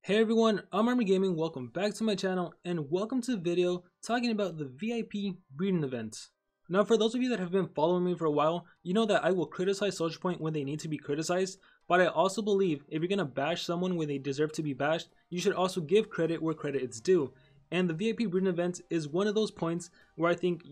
Hey everyone, I'm Army Gaming, welcome back to my channel, and welcome to the video talking about the VIP breeding events. Now for those of you that have been following me for a while, you know that I will criticize Social Point when they need to be criticized, but I also believe if you're gonna bash someone when they deserve to be bashed, you should also give credit where credit is due. And the VIP breeding event is one of those points where I think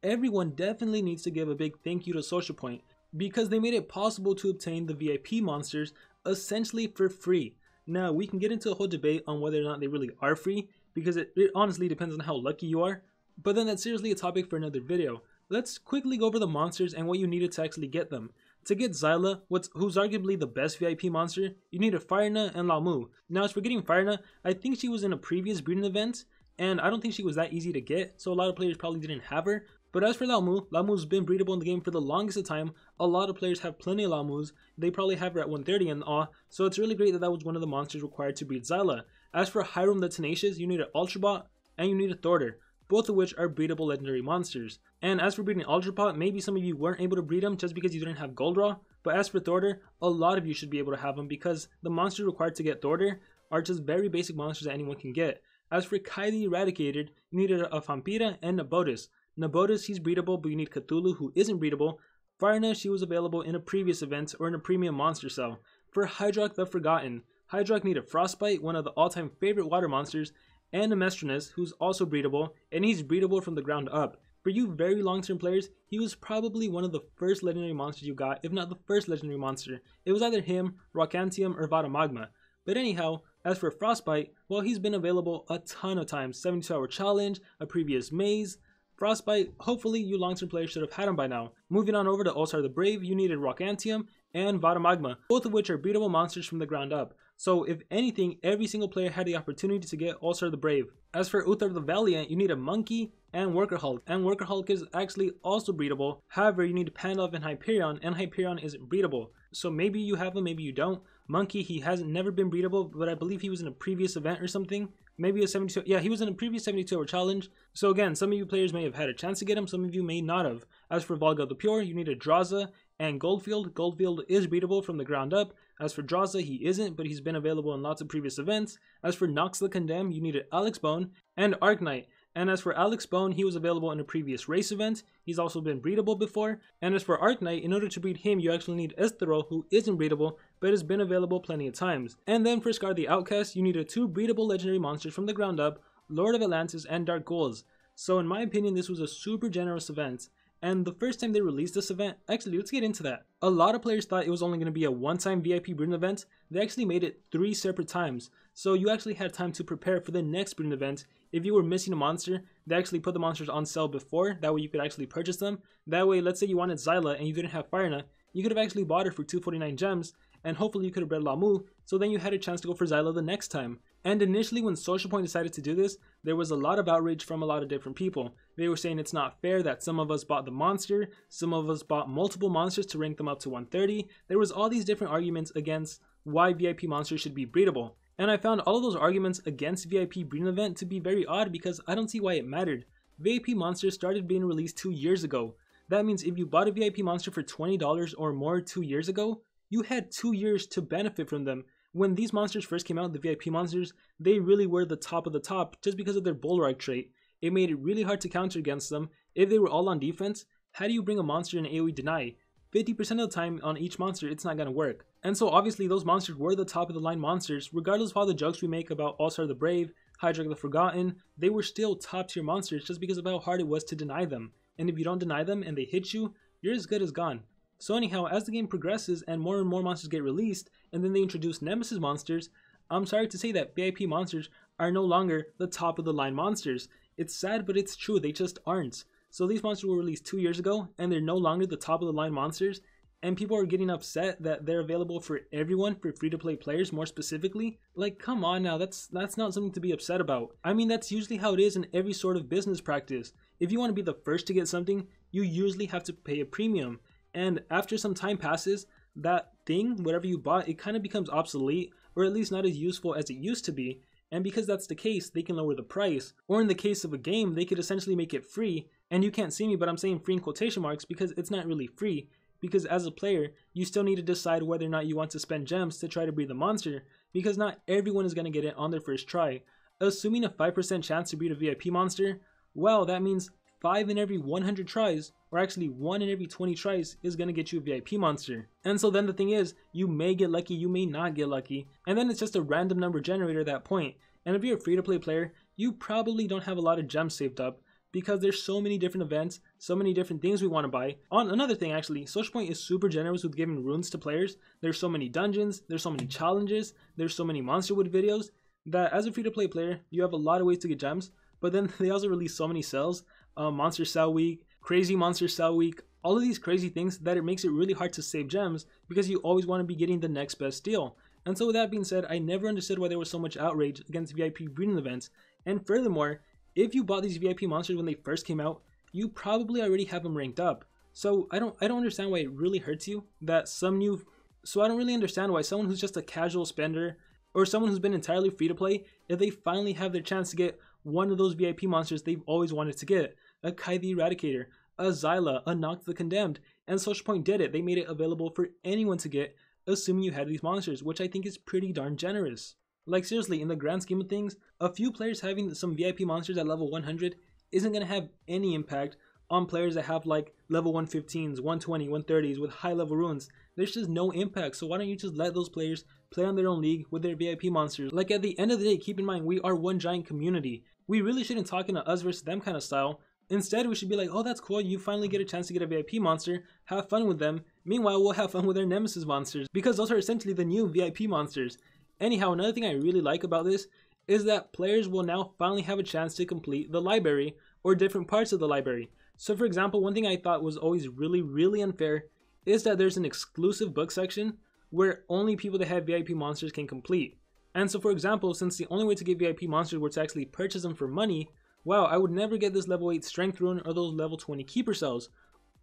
everyone definitely needs to give a big thank you to Social Point, because they made it possible to obtain the VIP monsters essentially for free. Now, we can get into a whole debate on whether or not they really are free, because it honestly depends on how lucky you are, but then that's seriously a topic for another video. Let's quickly go over the monsters and what you needed to actually get them. To get Zyla, who's arguably the best VIP monster, you needed Firena and Lamu. Now, as for getting Firena, I think she was in a previous breeding event, and I don't think she was that easy to get, so a lot of players probably didn't have her. But as for Lamu's been breedable in the game for the longest of time. A lot of players have plenty of Lamus. They probably have her at 130 and all, so it's really great that that was one of the monsters required to breed Zyla. As for Hiram the Tenacious, you need an Ultrabot and you need a Thorder, both of which are breedable legendary monsters. And as for breeding Ultrabot, maybe some of you weren't able to breed them just because you didn't have Gold Raw, but as for Thorder, a lot of you should be able to have them because the monsters required to get Thorder are just very basic monsters that anyone can get. As for Kai the Eradicated, you needed a Vampira and a Nabotis. Nabotis, he's breedable, but you need Cthulhu, who isn't breedable. Firena, she was available in a previous event or in a premium monster cell. For Hydrock the Forgotten, Hydrock needed Frostbite, one of the all-time favorite water monsters, and Amestrinus, who's also breedable, and he's breedable from the ground up. For you very long-term players, he was probably one of the first legendary monsters you got, if not the first legendary monster. It was either him, Rockantium, or Vada Magma. But anyhow, as for Frostbite, well, he's been available a ton of times. 72-hour challenge, a previous maze. Frostbite, hopefully you long-term players should have had him by now. Moving on over to Ulsar the Brave, you needed Rockantium and Vada Magma, both of which are breedable monsters from the ground up. So if anything, every single player had the opportunity to get Ulsar the Brave. As for Uthar the Valiant, you need a Monkey and Worker Hulk is actually also breedable. However, you need Pandalf and Hyperion isn't breedable. So maybe you have him, maybe you don't. Monkey, he hasn't never been breedable, but I believe he was in a previous event or something. Maybe a 72, yeah, he was in a previous 72-hour challenge. So again, some of you players may have had a chance to get him, some of you may not have. As for Volga the Pure, you need a Draza and Goldfield. Goldfield is breedable from the ground up. As for Draza, he isn't, but he's been available in lots of previous events. As for Nox the Condemned, you needed Alex Bone and Arknight. And as for Alex Bone, he was available in a previous race event. He's also been breedable before. And as for Arknight, in order to breed him, you actually need Esthero, who isn't breedable, but has been available plenty of times. And then for Scar the Outcast, you needed two breedable legendary monsters from the ground up, Lord of Atlantis and Dark Ghouls. So in my opinion, this was a super generous event. And the first time they released this event, actually let's get into that. A lot of players thought it was only going to be a one-time VIP breeding event. They actually made it 3 separate times. So you actually had time to prepare for the next breeding event. If you were missing a monster, they actually put the monsters on sale before, that way you could actually purchase them. That way, let's say you wanted Zyla and you didn't have Firena, you could have actually bought her for 249 gems, and hopefully you could have bred Lamu, so then you had a chance to go for Zyla the next time. And initially when Social Point decided to do this, there was a lot of outrage from a lot of different people. They were saying it's not fair that some of us bought the monster, some of us bought multiple monsters to rank them up to 130. There was all these different arguments against why VIP monsters should be breedable. And I found all of those arguments against VIP breeding event to be very odd because I don't see why it mattered. VIP monsters started being released 2 years ago. That means if you bought a VIP monster for $20 or more 2 years ago, you had 2 years to benefit from them. When these monsters first came out, the VIP monsters, they really were the top of the top just because of their Bullrug trait. It made it really hard to counter against them. If they were all on defense, how do you bring a monster in AoE deny? 50% of the time on each monster, it's not going to work. And so obviously those monsters were the top of the line monsters, regardless of all the jokes we make about Ulsar the Brave, Hydrock the Forgotten, they were still top tier monsters just because of how hard it was to deny them. And if you don't deny them and they hit you, you're as good as gone. So anyhow, as the game progresses and more monsters get released, and then they introduce Nemesis monsters, I'm sorry to say that VIP monsters are no longer the top of the line monsters. It's sad, but it's true, they just aren't. So these monsters were released 2 years ago, and they're no longer the top of the line monsters, and people are getting upset that they're available for everyone, for free-to-play players more specifically. Like, come on now, that's not something to be upset about. I mean, that's usually how it is in every sort of business practice. If you want to be the first to get something, you usually have to pay a premium. And after some time passes, that thing, whatever you bought, it kind of becomes obsolete, or at least not as useful as it used to be. And because that's the case, they can lower the price. Or in the case of a game, they could essentially make it free. And you can't see me, but I'm saying free in quotation marks because it's not really free. Because as a player, you still need to decide whether or not you want to spend gems to try to breed the monster. because not everyone is going to get it on their first try. Assuming a 5% chance to breed a VIP monster, well, that means 5 in every 100 tries, or actually 1 in every 20 tries, is going to get you a VIP monster. And so then the thing is, you may get lucky, you may not get lucky, and then it's just a random number generator at that point. And if you're a free-to-play player, you probably don't have a lot of gems saved up, because there's so many different events, so many different things we want to buy. On another thing actually, Social Point is super generous with giving runes to players. There's so many dungeons, there's so many challenges, there's so many Monster Wood videos, that as a free-to-play player, you have a lot of ways to get gems, but then they also release so many sales, Monster Sell Week, Crazy Monster Sell Week, all of these crazy things that it makes it really hard to save gems because you always want to be getting the next best deal. And so with that being said, I never understood why there was so much outrage against VIP breeding events, and furthermore, if you bought these VIP monsters when they first came out, you probably already have them ranked up. So I don't understand why it really hurts you that I don't really understand why someone who's just a casual spender or someone who's been entirely free to play, if they finally have their chance to get one of those VIP monsters they've always wanted to get, a Kai the Eradicator, a Zyla, a Noct the Condemned, and Social Point did it. They made it available for anyone to get, assuming you had these monsters, which I think is pretty darn generous. Like seriously, in the grand scheme of things, a few players having some VIP monsters at level 100 isn't going to have any impact on players that have like level 115s, 120, 130s with high level runes. There's just no impact, so why don't you just let those players play on their own league with their VIP monsters? Like at the end of the day, keep in mind, we are one giant community. We really shouldn't talk in a us versus them kind of style. Instead, we should be like, oh, that's cool, you finally get a chance to get a VIP monster, have fun with them. Meanwhile, we'll have fun with our Nemesis monsters, because those are essentially the new VIP monsters. Anyhow, another thing I really like about this is that players will now finally have a chance to complete the library or different parts of the library. So for example, one thing I thought was always really unfair is that there's an exclusive book section where only people that have VIP monsters can complete. And so for example, since the only way to get VIP monsters were to actually purchase them for money, wow, I would never get this level 8 strength rune or those level 20 keeper cells.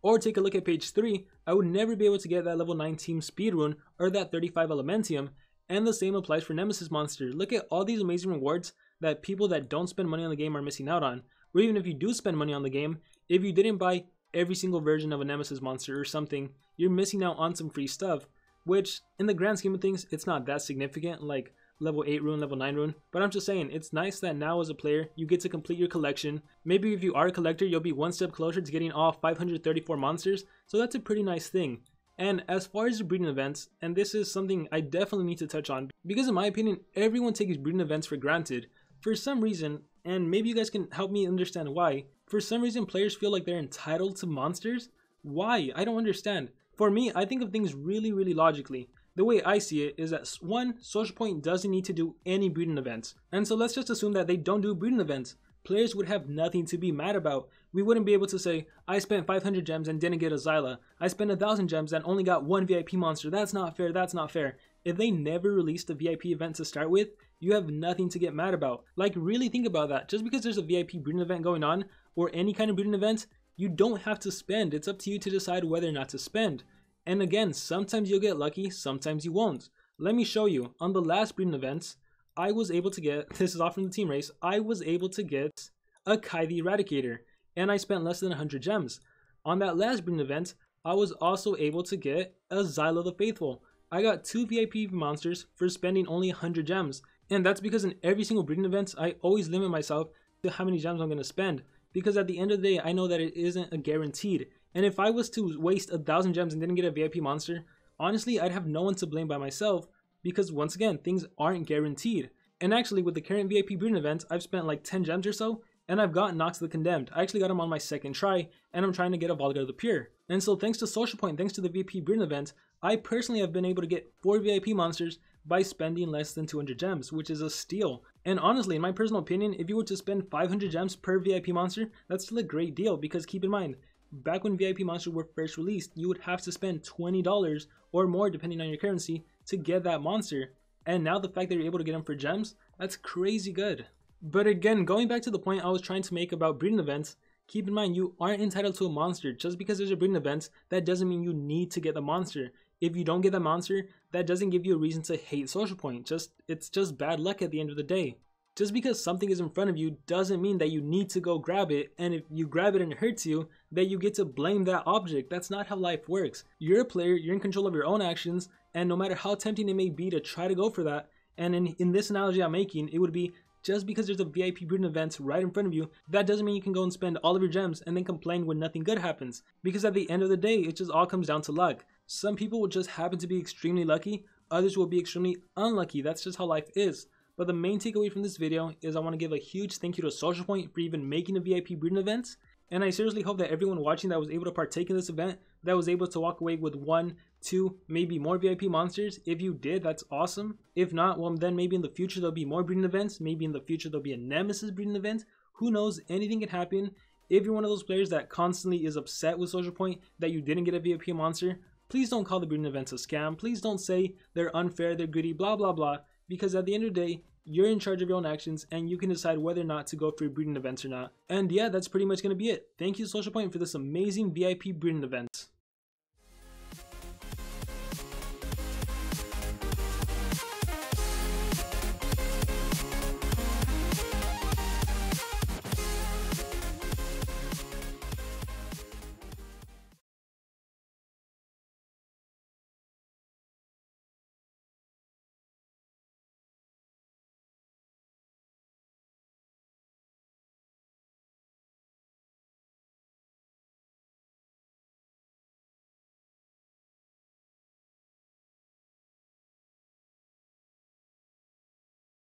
Or take a look at page 3, I would never be able to get that level 9 team speed rune or that 35 elementium. And the same applies for Nemesis monster. Look at all these amazing rewards that people that don't spend money on the game are missing out on. Or even if you do spend money on the game, if you didn't buy every single version of a Nemesis monster or something, you're missing out on some free stuff. Which, in the grand scheme of things, it's not that significant, like level 8 rune, level 9 rune. But I'm just saying, it's nice that now as a player, you get to complete your collection. Maybe if you are a collector, you'll be one step closer to getting all 534 monsters. So that's a pretty nice thing. And as far as the breeding events, and this is something I definitely need to touch on, because in my opinion, everyone takes breeding events for granted. For some reason, and maybe you guys can help me understand why, for some reason players feel like they're entitled to monsters? Why? I don't understand. For me, I think of things really logically. The way I see it is that 1, Social Point doesn't need to do any breeding events. And so let's just assume that they don't do breeding events. Players would have nothing to be mad about. We wouldn't be able to say, I spent 500 gems and didn't get a Zyla. I spent 1,000 gems and only got one VIP monster. That's not fair, that's not fair. If they never released a VIP event to start with, you have nothing to get mad about. Like, really think about that. Just because there's a VIP breeding event going on, or any kind of breeding event, you don't have to spend. It's up to you to decide whether or not to spend. And again, sometimes you'll get lucky, sometimes you won't. Let me show you. On the last breeding events, I was able to get, this is off from the team race, I was able to get a Kai the Eradicator, and I spent less than 100 gems. On that last breeding event, I was also able to get a Zyla the Faithful. I got 2 VIP monsters for spending only 100 gems, and that's because in every single breeding event, I always limit myself to how many gems I'm going to spend, because at the end of the day, I know that it isn't a guaranteed. And if I was to waste 1,000 gems and didn't get a VIP monster, honestly, I'd have no one to blame by myself, because once again, things aren't guaranteed. And actually, with the current VIP breeding event, I've spent like 10 gems or so, and I've got Noct the Condemned. I actually got him on my second try, and I'm trying to get a Volga the Pure. And so thanks to Social Point, thanks to the VIP breeding event, I personally have been able to get 4 VIP monsters by spending less than 200 gems, which is a steal. And honestly, in my personal opinion, if you were to spend 500 gems per VIP monster, that's still a great deal, because keep in mind, back when VIP monsters were first released, you would have to spend $20 or more depending on your currency to get that monster. And now the fact that you're able to get them for gems, that's crazy good. But again, going back to the point I was trying to make about breeding events, keep in mind you aren't entitled to a monster. Just because there's a breeding event, that doesn't mean you need to get the monster. If you don't get the monster, that doesn't give you a reason to hate Social Point. It's just bad luck at the end of the day. Just because something is in front of you doesn't mean that you need to go grab it, and if you grab it and it hurts you, that you get to blame that object. That's not how life works. You're a player, you're in control of your own actions, and no matter how tempting it may be to try to go for that, And in this analogy I'm making, it would be just because there's a VIP breeding event right in front of you, that doesn't mean you can go and spend all of your gems and then complain when nothing good happens. Because at the end of the day, it just all comes down to luck. Some people will just happen to be extremely lucky, others will be extremely unlucky. That's just how life is. But the main takeaway from this video is I want to give a huge thank you to Social Point for even making a VIP breeding event. And I seriously hope that everyone watching that was able to partake in this event, that was able to walk away with 1, 2, maybe more VIP monsters. If you did, that's awesome. If not, well then maybe in the future there'll be more breeding events. Maybe in the future there'll be a Nemesis breeding event. Who knows, anything can happen. If you're one of those players that constantly is upset with Social Point that you didn't get a VIP monster, please don't call the breeding events a scam. Please don't say they're unfair, they're greedy, blah blah blah. Because at the end of the day, you're in charge of your own actions and you can decide whether or not to go for your breeding events or not. And yeah, that's pretty much going to be it. Thank you Social Point for this amazing VIP breeding event.